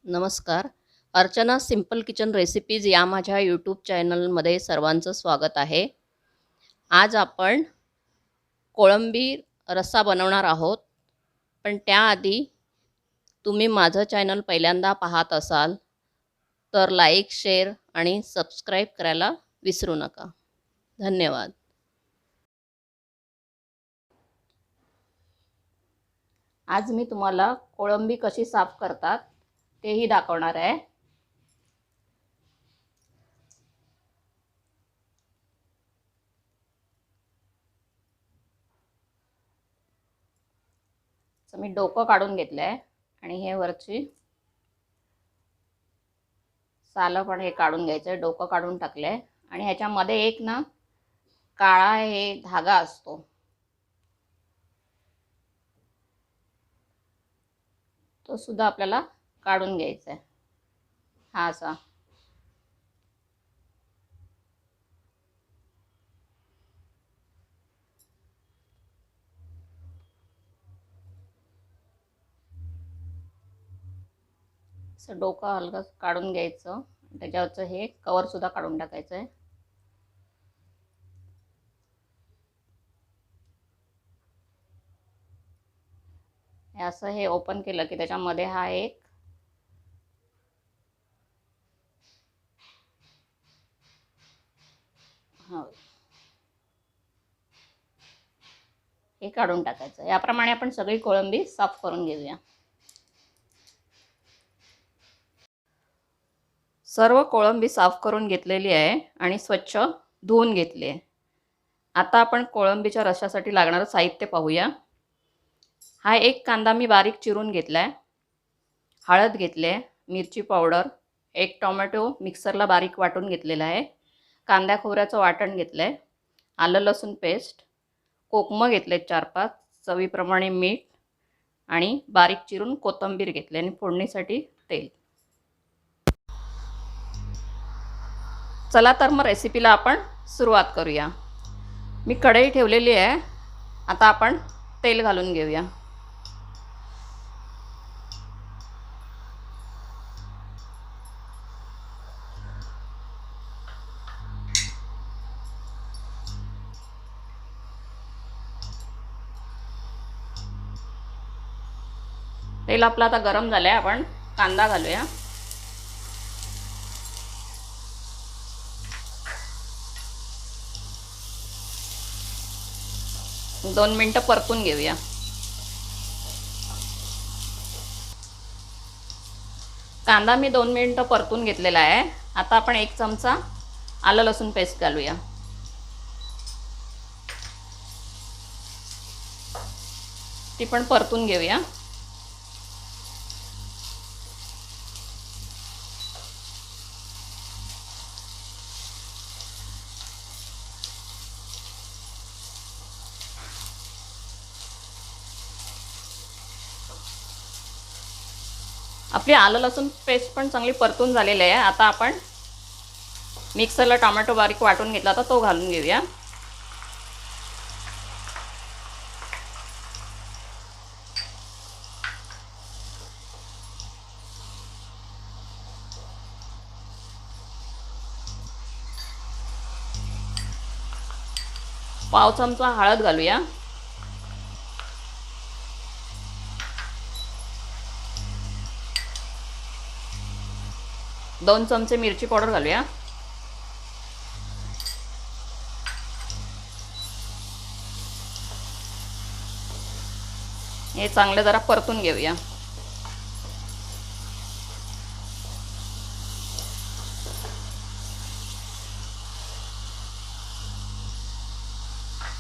नमस्कार. Archana simple kitchen recipes या माझ्या यूट्यूब चॅनलमध्ये सर्वांचं स्वागत आहे. आज आपण कोळंबी रस्सा बनवणार आहोत. पण त्याआधी तुम्ही माझं चॅनल पहिल्यांदा पाहत असाल तर लाईक, शेअर आणि सबस्क्राईब करायला विसरू नका. धन्यवाद. आज मी तुम्हाला कोळंबी कशी साफ करतात तेही दाखवणार आहे. मी डोकं काढून घेतलं आहे आणि हे वरची सालं पण हे काढून घ्यायचं आहे. डोकं काढून टाकलं आहे आणि ह्याच्यामध्ये एक ना काळा हे धागा असतो, तो सुद्धा आपल्याला काढून घ्यायचा आहे. हा असा असं डोकं हलकं काढून घ्यायचं. त्याच्यावरचं हे कवर सुद्धा काढून टाकायचं आहे. असं हे ओपन केलं की त्याच्यामध्ये हा एक हे काढून टाकायचं. याप्रमाणे आपण सगळी कोळंबी साफ करून घेऊया. सर्व कोळंबी साफ करून घेतलेली आहे आणि स्वच्छ धुवून घेतली आहे. आता आपण कोळंबीच्या रश्श्यासाठी लागणारं साहित्य पाहूया. हा एक कांदा मी बारीक चिरून घेतला आहे. हळद घेतली आहे, मिरची पावडर, एक टोमॅटो मिक्सरला बारीक वाटून घेतलेला आहे, कांदा खोबऱ्याचं वाटण घेतलं आहे, आलं लसूण पेस्ट, कोकमं घेतले 4-5, चवीप्रमाणे मीठ आणि बारीक चिरून कोथिंबीर घेतली आणि फोडणीसाठी तेल. चला तर मग रेसिपीला आपण सुरुवात करूया. मी कढई ठेवलेली आहे. आता आपण तेल घालून घेऊया. तेल आपलं आता गरम झालं आहे. आपण कांदा घालूया. दोन मिनटं परतून घेऊया. कांदा मी 2 मिनटं परतून घेतलेला आहे. आता आपण 1 चमचा आलं लसूण पेस्ट घालूया. ती पण परतून घेऊया. आपली आलं लसूण पेस्ट पण चांगली परतून झालेली आहे. आता आपण मिक्सरला टोमॅटो बारीक वाटून घेतला तर तो घालून घेऊया. पाव चमचा हळद घालूया. दोन चमचे मिरची पावडर घालूया. हे चांगलं जरा परतून घेऊया.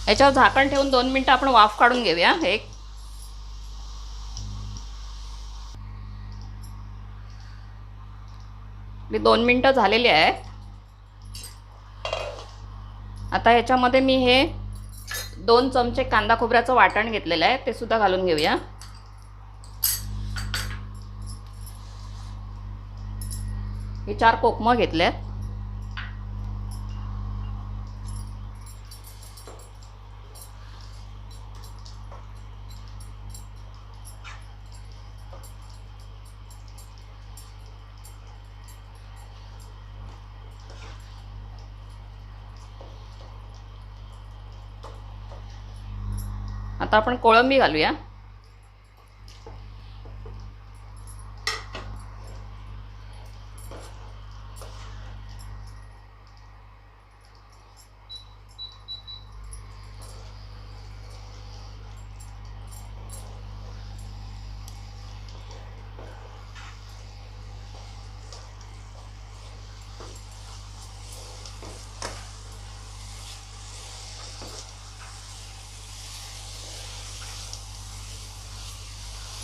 याच्यावर झाकण ठेवून 2 मिनिटं आपण वाफ काढून घेऊया. एक 2 मिनिटं झालेली आहेत. आता ह्याच्यामध्ये मी हे 2 चमचे कांदा खोबऱ्याचं वाटण घेतलेलं आहे, ते सुद्धा घालून घेऊया. हे 4 कोकमं घेतलेत. आता आपण कोळंबी घालूया.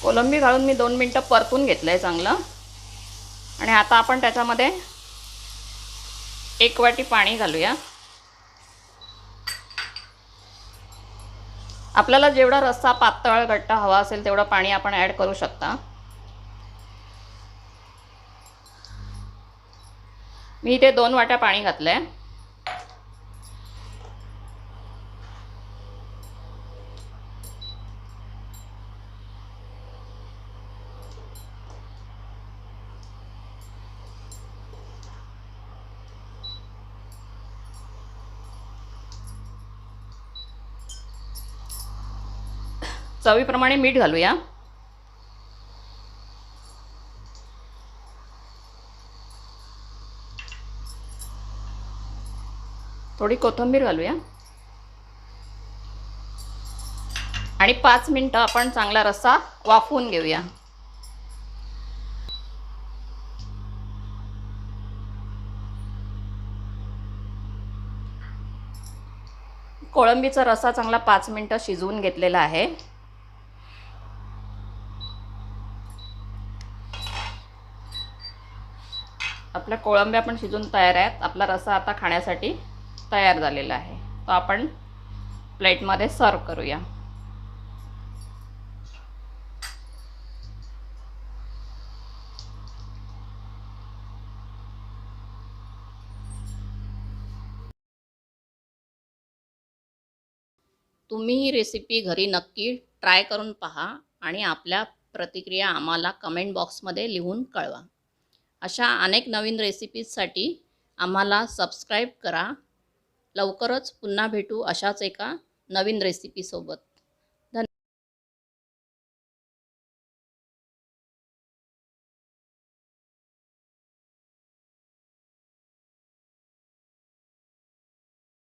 कोलंबी घालून मी 2 मिनटं परतून घेतलं आहे चांगलं. आणि आता आपण त्याच्यामध्ये 1 वाटी पाणी घालूया. आपल्याला जेवढा रस्सा पातळ घट्ट हवा असेल तेवढं पाणी आपण ॲड करू शकता. मी इथे 2 वाट्या पाणी घातलं आहे. चवीप्रमाणे मीठ घालूया. थोडी कोथिंबीर घालूया. आणि 5 मिनटं आपण चांगला रस्सा वाफवून घेऊया. कोळंबीचा रस्सा चांगला 5 मिनटं शिजवून घेतलेला आहे. आपल्या कोळंब्या पण शिजून तयार आहेत. आपला रस्सा आता खाण्यासाठी तयार झालेला आहे. तो आपण प्लेटमध्ये सर्व करूया. तुम्ही ही रेसिपी घरी नक्की ट्राय करून पहा आणि आपल्या प्रतिक्रिया आम्हाला कमेंट बॉक्समध्ये लिहून कळवा. अशा अनेक नवीन रेसिपीजसाठी आम्हाला सबस्क्राईब करा. लवकरच पुन्हा भेटू अशाच एका नवीन रेसिपीसोबत.